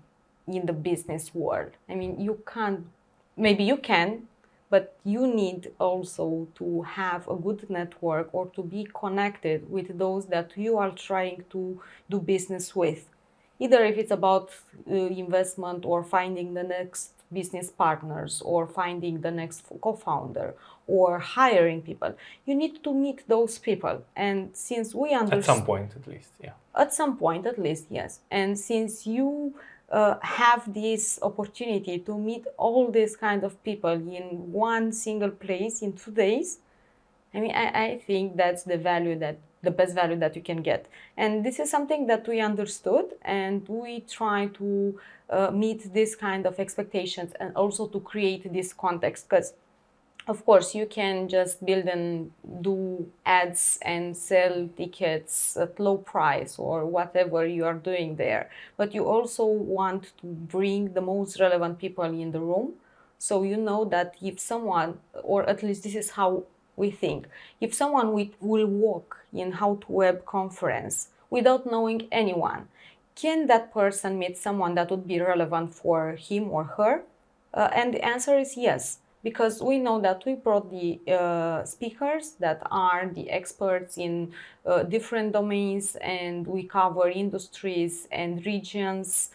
in the business world. I mean, you can't, maybe you can, but you need also to have a good network or to be connected with those that you are trying to do business with. Either if it's about investment or finding the next business partners or finding the next co-founder or hiring people. You need to meet those people. And since we understand... At some point at least, yeah. At some point at least, yes. And since you have this opportunity to meet all these kind of people in one single place in 2 days, I mean, I think that's the best value that you can get. And this is something that we understood, and we try to meet this kind of expectations and also to create this context, because of course you can just build and do ads and sell tickets at low price or whatever you are doing there, but you also want to bring the most relevant people in the room. So you know that if someone, or at least this is how we think, if someone will walk in How to Web conference without knowing anyone, can that person meet someone that would be relevant for him or her? And the answer is yes, because we know that we brought the speakers that are the experts in different domains, and we cover industries and regions.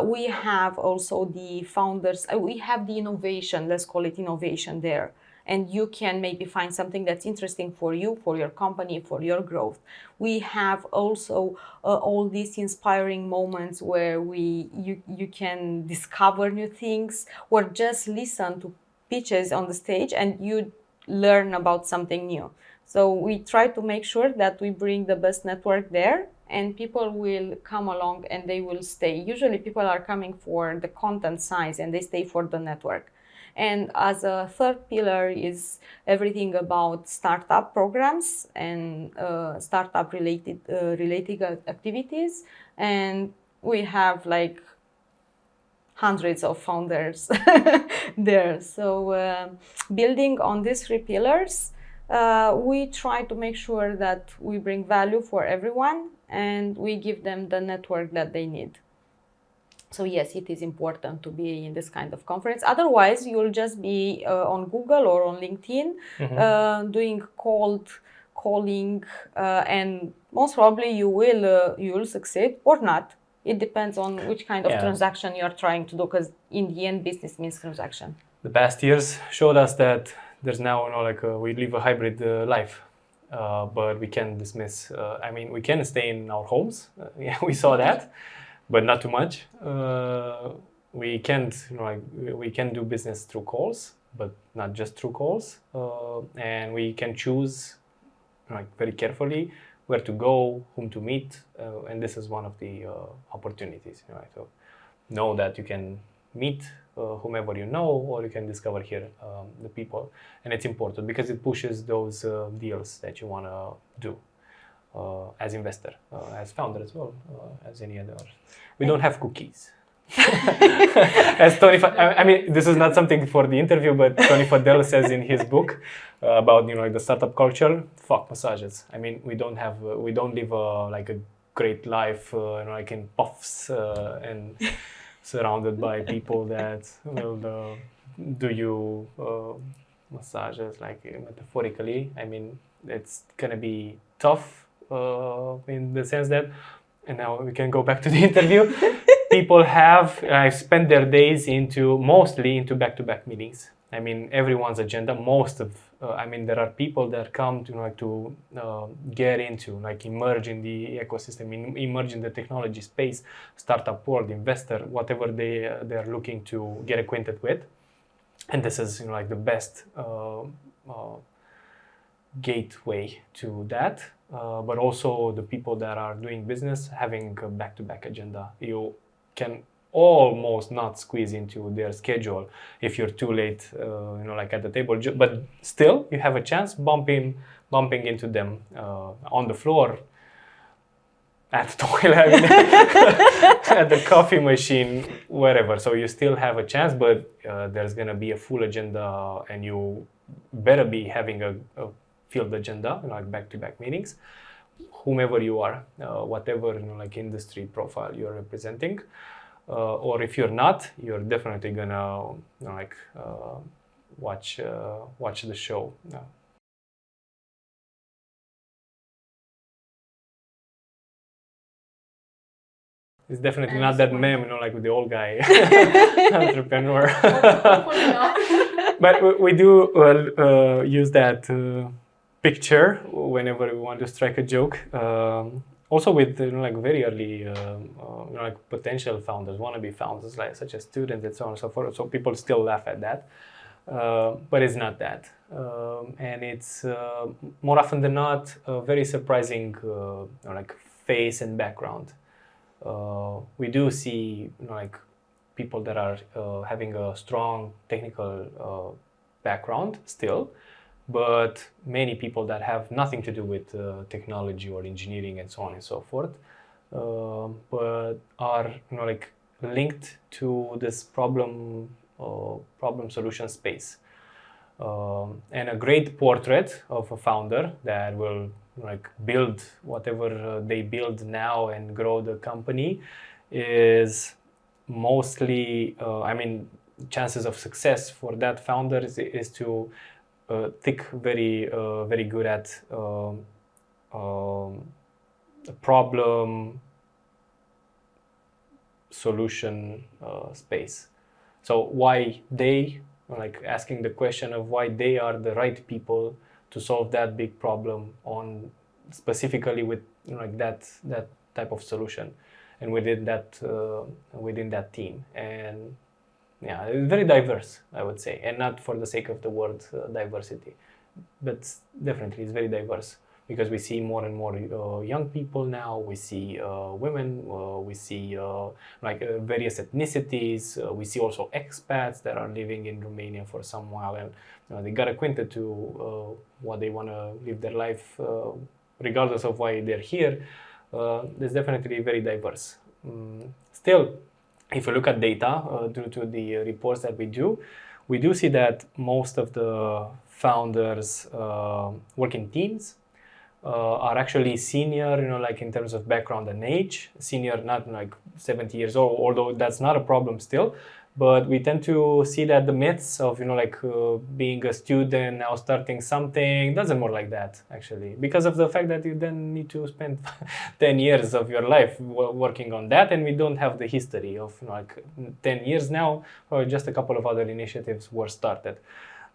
We have also the founders, we have the innovation, let's call it innovation there. And you can maybe find something that's interesting for you, for your company, for your growth. We have also all these inspiring moments where you can discover new things, or just listen to pitches on the stage and you learn about something new. So we try to make sure that we bring the best network there, and people will come along and they will stay. Usually people are coming for the content side and they stay for the network. And as a third pillar is everything about startup programs and startup related activities. And we have like hundreds of founders there. So building on these 3 pillars, we try to make sure that we bring value for everyone and we give them the network that they need. So yes, it is important to be in this kind of conference. Otherwise, you'll just be on Google or on LinkedIn doing cold calling, and most probably you will succeed or not. It depends on which kind of transaction you are trying to do, because in the end, business means transaction. The past years showed us that there's now, we live a hybrid life, but we can dismiss. I mean, we can stay in our homes. Yeah, we saw that. But not too much. We can't, we can do business through calls, but not just through calls. And we can choose, very carefully where to go, whom to meet, and this is one of the opportunities. So know that you can meet whomever you know, or you can discover here the people, and it's important because it pushes those deals that you want to do. As investor, as founder as well, as any other. We don't have cookies. As Tony, I mean, this is not something for the interview, but Tony Fadell says in his book about like the startup culture. Fuck massages. I mean, we don't live like a great life, like in puffs and surrounded by people that will do you massages, like metaphorically. I mean, it's gonna be tough in the sense that, and now we can go back to the interview. People have spent their days mostly into back-to-back meetings. I mean, everyone's agenda. I mean, there are people that come to get into, like, emerge in the ecosystem, emerge in the technology space, startup world, investor, whatever they're looking to get acquainted with. And this is like the best gateway to that. But also the people that are doing business having a back-to-back agenda. You can almost not squeeze into their schedule if you're too late, like at the table. But still, you have a chance bumping into them on the floor, at the toilet, I mean, at the coffee machine, wherever. So you still have a chance, but there's gonna be a full agenda, and you better be having a field agenda, like back-to-back meetings, whomever you are, whatever like industry profile you're representing, or if you're not, you're definitely gonna watch the show. It's definitely not that meme, like with the old guy entrepreneur. But we do use that picture whenever we want to strike a joke. Also with like very early like potential founders, wannabe founders, like such as students and so on and so forth. So people still laugh at that, but it's not that, and it's more often than not a very surprising like face and background. We do see like people that are having a strong technical background still, but many people that have nothing to do with technology or engineering and so on and so forth, but are like linked to this problem solution space. And a great portrait of a founder that will like build whatever they build now and grow the company is mostly, I mean, chances of success for that founder is to think very good at problem solution space. So why they, like asking the question of why they are the right people to solve that big problem on specifically with like that type of solution, and within that team. And yeah, it's very diverse, I would say, and not for the sake of the word diversity, but definitely it's very diverse, because we see more and more young people now. We see women, we see like various ethnicities. We see also expats that are living in Romania for some while, and they got acquainted to what they want to live their life, regardless of why they're here. It's definitely very diverse. Still, if you look at data, due to the reports that we do see that most of the founders work in teams, are actually senior, like in terms of background and age. Senior, not like 70 years old, although that's not a problem still. But we tend to see that the myths of, like being a student, now starting something, doesn't work like that, actually. Because of the fact that you then need to spend 10 years of your life working on that. And we don't have the history of like 10 years now, or just a couple of other initiatives were started.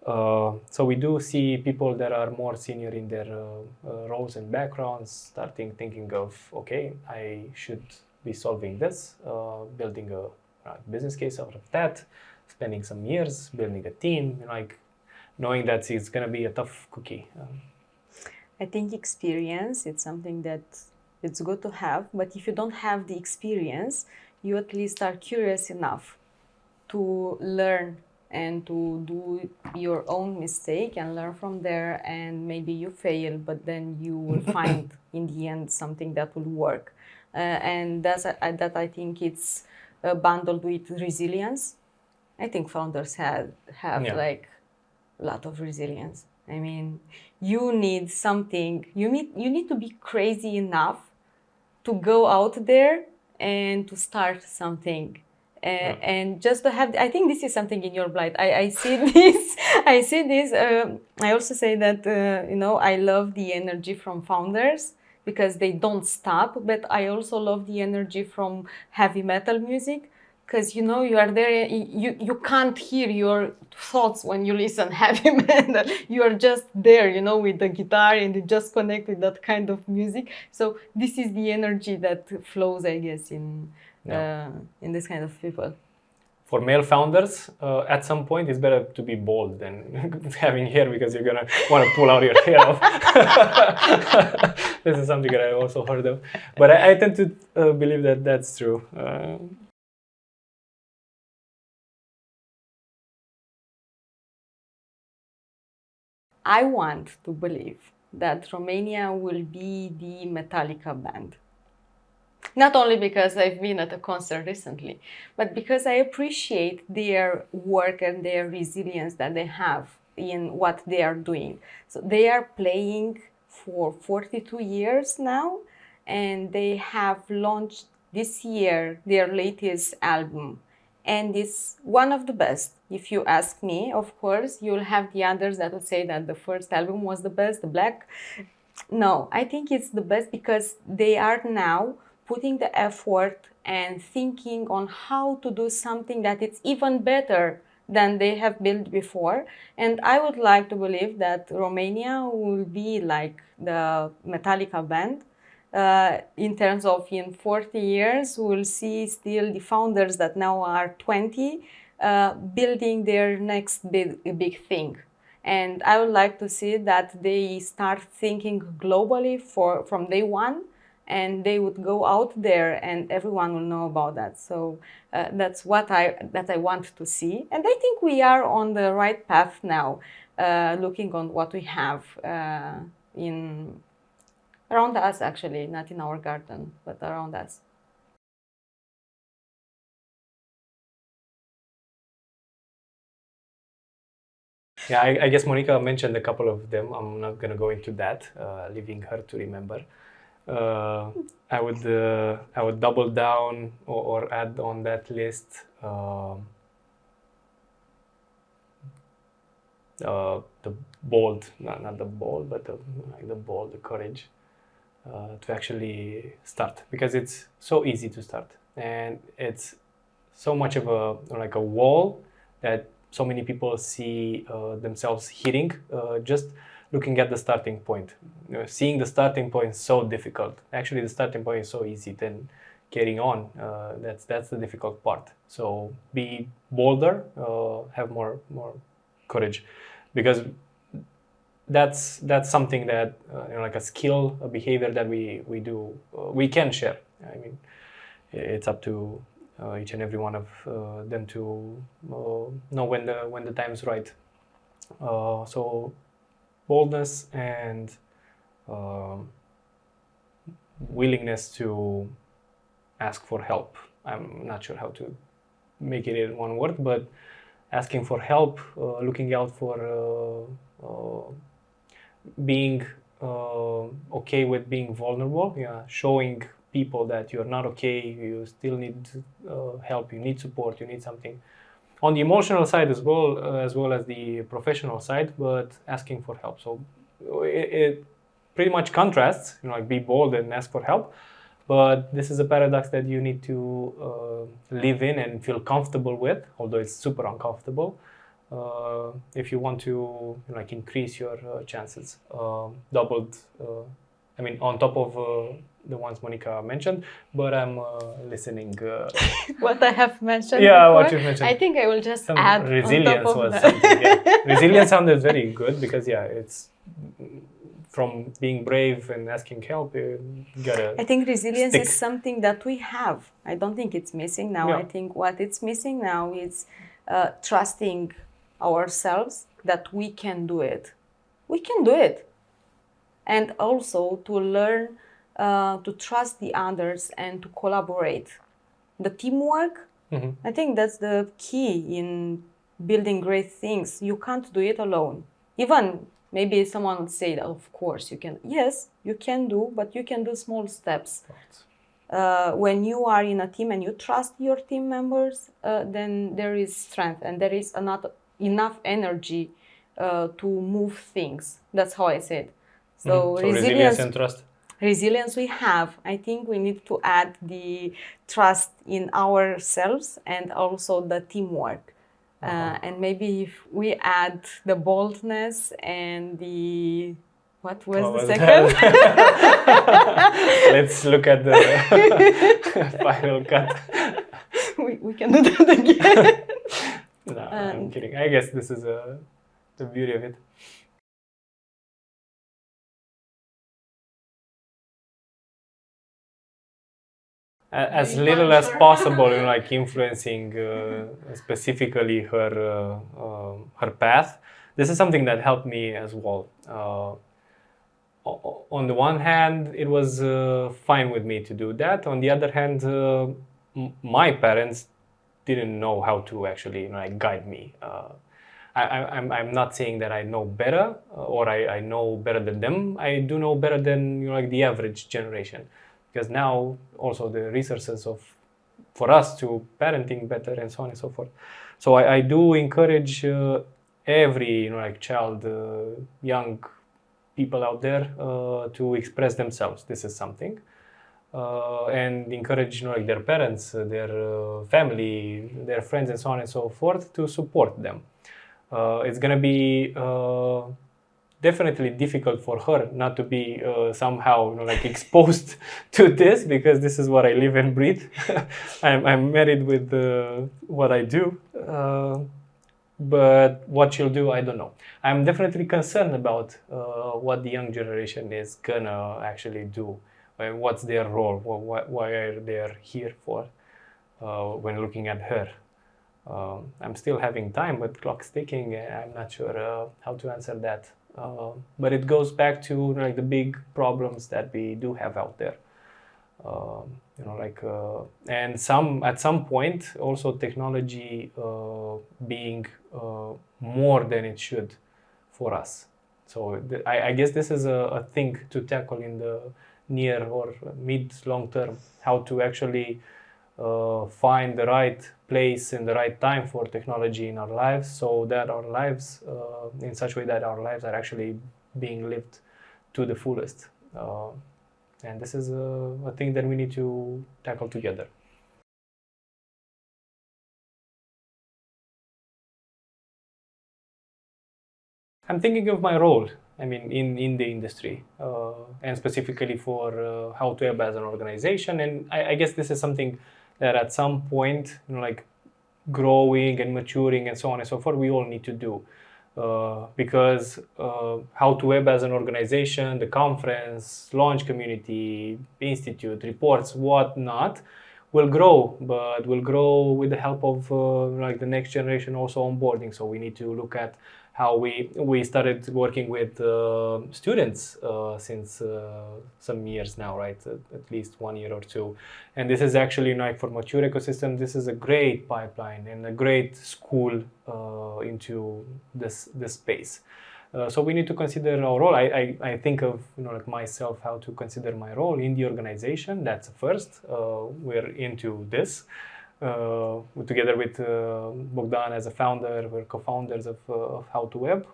So we do see people that are more senior in their roles and backgrounds thinking of, okay, I should be solving this, building a business case out of that, spending some years building a team, like knowing that it's going to be a tough cookie. I think experience, it's something that it's good to have, but if you don't have the experience, you at least are curious enough to learn and to do your own mistake and learn from there, and maybe you fail, but then you will find in the end something that will work. And that I think it's bundled with resilience. I think founders have Yeah. like a lot of resilience. I mean, you need something. You need to be crazy enough to go out there and to start something. And just to have, I think this is something in your blood. I see this. I see this. I also say that I love the energy from founders because they don't stop. But I also love the energy from heavy metal music because you are there. You can't hear your thoughts when you listen heavy metal. You are just there, with the guitar, and you just connect with that kind of music. So this is the energy that flows, I guess, in this kind of people. For male founders, at some point, it's better to be bald than having hair because you're gonna want to pull out your hair off. This is something that I also heard of, but I tend to believe that that's true. I want to believe that Romania will be the Metallica band. Not only because I've been at a concert recently, but because I appreciate their work and their resilience that they have in what they are doing. So they are playing for 42 years now, and they have launched this year their latest album. And it's one of the best. If you ask me, of course, you'll have the others that would say that the first album was the best, the Black. No, I think it's the best because they are now putting the effort and thinking on how to do something that is even better than they have built before. And I would like to believe that Romania will be like the Metallica band. In terms of in 40 years, we'll see still the founders that now are 20 building their next big thing. And I would like to see that they start thinking globally from day one, and they would go out there and everyone will know about that. So that's what I want to see. And I think we are on the right path now, looking on what we have in around us, actually, not in our garden, but around us. Yeah, I guess Monica mentioned a couple of them. I'm not going to go into that, leaving her to remember. I would double down or add on that list the bold, not the bold, but the bold, the courage to actually start, because it's so easy to start, and it's so much of a wall that so many people see themselves hitting just looking at the starting point. Seeing the starting point is so difficult. Actually, the starting point is so easy. Then getting on, that's the difficult part. So be bolder, have more courage, because that's something that like a skill, a behavior that we do, we can share. I mean, it's up to each and every one of them to know when the time is right. So boldness and willingness to ask for help. I'm not sure how to make it in one word, but asking for help, looking out for being okay with being vulnerable. Yeah, showing people that you're not okay, you still need help, you need support, you need something on the emotional side as well as the professional side, but asking for help. So it pretty much contrasts, like be bold and ask for help, but this is a paradox that you need to live in and feel comfortable with, although it's super uncomfortable, if you want to increase your chances. Doubled, I mean, on top of the ones Monica mentioned, but I'm listening. What I have mentioned. Yeah, before, what you mentioned. I think I will just add resilience on top of was that. something. Yeah. Resilience sounded very good because it's from being brave and asking help. You gotta. I think resilience stick. is something that we have. I don't think it's missing now. Yeah. I think what it's missing now is trusting ourselves that we can do it. We can do it. And also to learn to trust the others and to collaborate. The teamwork I think that's the key in building great things. You can't do it alone. Even maybe someone would say that, of course, you can. Yes, you can do, but you can do small steps. When you are in a team and you trust your team members, then there is strength and there is enough energy to move things. That's how I said. So, So resilience and trust. Resilience we have. I think we need to add the trust in ourselves and also the teamwork. And maybe if we add the boldness and the what was the second? Let's look at the final cut. We can do that again. No, I'm kidding. I guess this is the beauty of it. As little as possible, like influencing specifically her path. This is something that helped me as well. On the one hand, it was fine with me to do that. On the other hand, my parents didn't know how to actually guide me. I'm not saying that I know better or I know better than them. I do know better than like the average generation, because now also the resources for us to parenting better and so on and so forth. So I do encourage every child, young people out there to express themselves. This is something. And encourage their parents, their family, their friends, and so on and so forth to support them. It's gonna be definitely difficult for her not to be somehow exposed to this, because this is what I live and breathe. I'm married with what I do, but what she'll do, I don't know. I'm definitely concerned about what the young generation is gonna actually do. What's their role? Why are they here for? When looking at her, I'm still having time, but clock's ticking. I'm not sure how to answer that. But it goes back to the big problems that we do have out there. And at some point also technology being more than it should for us. So I guess this is a thing to tackle in the near or mid long term, how to actually find the right place and the right time for technology in our lives, so that our lives in such a way that our lives are actually being lived to the fullest. And this is a thing that we need to tackle together. I'm thinking of my role, in the industry, and specifically for How to Web as an organization. And I guess this is something that at some point, growing and maturing and so on and so forth, we all need to do. Because How to Web as an organization, the conference, launch community, institute, reports, whatnot, will grow, but will grow with the help of the next generation also onboarding. So we need to look at how we started working with students since some years now, right? At least 1 year or two. And this is actually for mature ecosystem, this is a great pipeline and a great school into this space. So we need to consider our role. I think of myself, how to consider my role in the organization. That's first. We're into this. Together with Bogdan as a founder, we're co-founders of How to Web.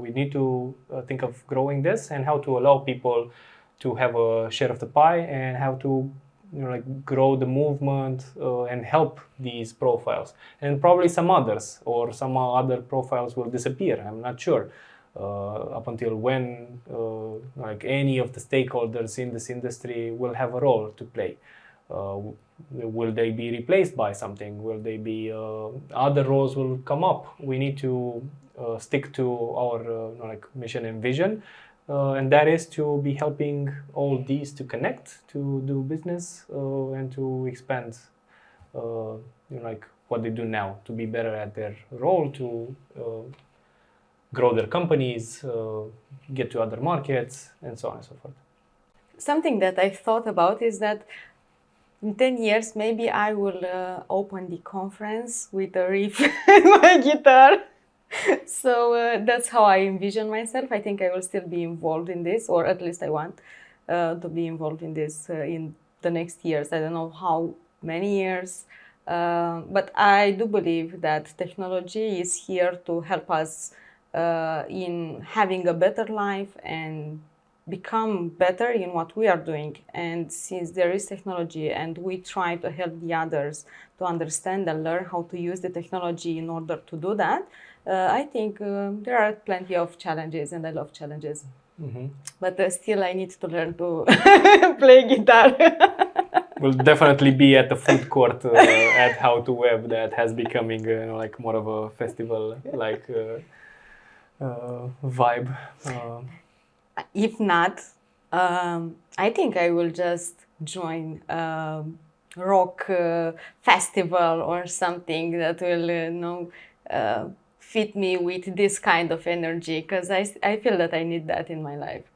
We need to think of growing this and how to allow people to have a share of the pie, and how to grow the movement and help these profiles. And probably some others, or some other profiles will disappear. I'm not sure. Up until when any of the stakeholders in this industry will have a role to play. Will they be replaced by something? Will they be other roles will come up? We need to stick to our mission and vision, and that is to be helping all these to connect, to do business, and to expand what they do now, to be better at their role, to grow their companies, get to other markets, and so on and so forth. Something that I thought about is that in 10 years, maybe I will open the conference with a riff in my guitar. So that's how I envision myself. I think I will still be involved in this, or at least I want to be involved in this in the next years. I don't know how many years, but I do believe that technology is here to help us in having a better life and become better in what we are doing. And since there is technology and we try to help the others to understand and learn how to use the technology in order to do that, I think there are plenty of challenges, and I love challenges. But still I need to learn to play guitar. We'll definitely be at the food court at How to Web that has becoming like more of a festival like vibe. If not, I think I will just join rock festival or something that will fit me with this kind of energy, because I feel that I need that in my life.